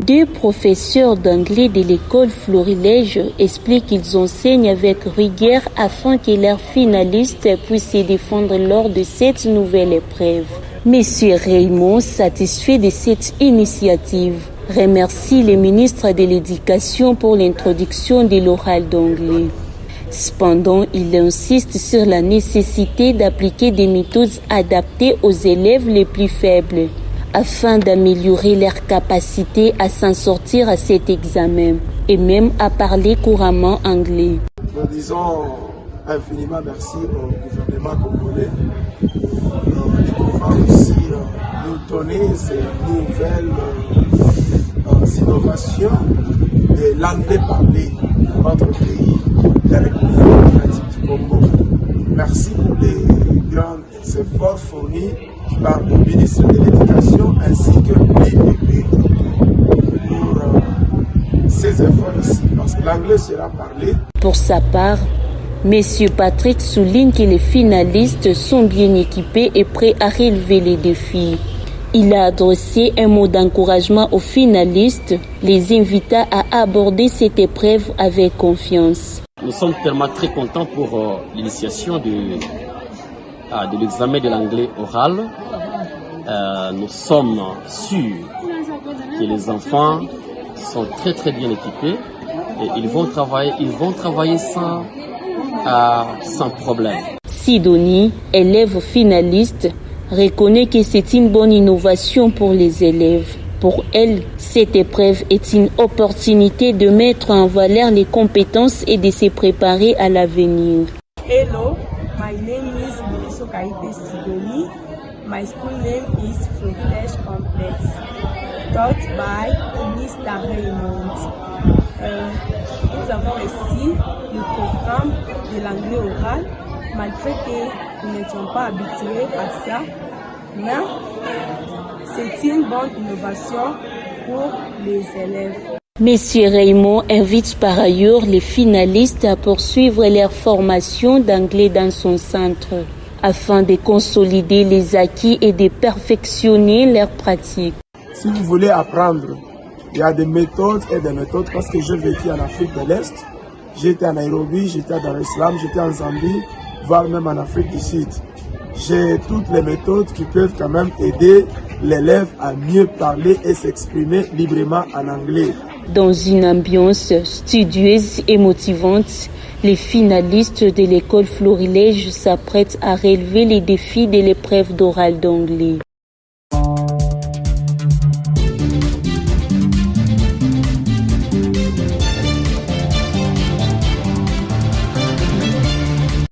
2 professeurs d'anglais de l'école Florilège expliquent qu'ils enseignent avec rigueur afin que leurs finalistes puissent se défendre lors de cette nouvelle épreuve. Monsieur Raymond, satisfait de cette initiative, remercie le ministre de l'Éducation pour l'introduction de l'oral d'anglais. Cependant, il insiste sur la nécessité d'appliquer des méthodes adaptées aux élèves les plus faibles, afin d'améliorer leur capacité à s'en sortir à cet examen et même à parler couramment anglais. Nous disons infiniment merci au gouvernement congolais de pouvoir aussi nous donner ces nouvelles innovations de l'anglais parlé dans notre pays, la République démocratique du Congo. Merci pour les grands efforts fournis par le ministre de l'Éducation ainsi que l'IPP pour ces efforts ici, parce que l'anglais sera parlé. Pour sa part, M. Patrick souligne que les finalistes sont bien équipés et prêts à relever les défis. Il a adressé un mot d'encouragement aux finalistes, les invita à aborder cette épreuve avec confiance. Nous sommes tellement très contents pour l'initiation de l'examen de l'anglais oral. Nous sommes sûrs que les enfants sont très très bien équipés et ils vont travailler sans problème. Sidonie, élève finaliste, reconnaît que c'est une bonne innovation pour les élèves. Pour elle, cette épreuve est une opportunité de mettre en valeur les compétences et de se préparer à l'avenir. Hello, my name is Kaite Sidonie. My school name is Florilège Complex, taught by Mr. Raymond. Nous avons ici le programme de l'anglais oral, malgré que nous n'étions pas habitués à ça, mais c'est une bonne innovation pour les élèves. Monsieur Raymond invite par ailleurs les finalistes à poursuivre leur formation d'anglais dans son centre, afin de consolider les acquis et de perfectionner leurs pratiques. Si vous voulez apprendre, il y a des méthodes et des méthodes parce que j'ai vécu en Afrique de l'Est, j'étais à Nairobi, j'étais à Dar es Salaam, j'étais en Zambie, voire même en Afrique du Sud. J'ai toutes les méthodes qui peuvent quand même aider l'élève à mieux parler et s'exprimer librement en anglais. Dans une ambiance studieuse et motivante, les finalistes de l'école Florilège s'apprêtent à relever les défis de l'épreuve d'oral d'anglais.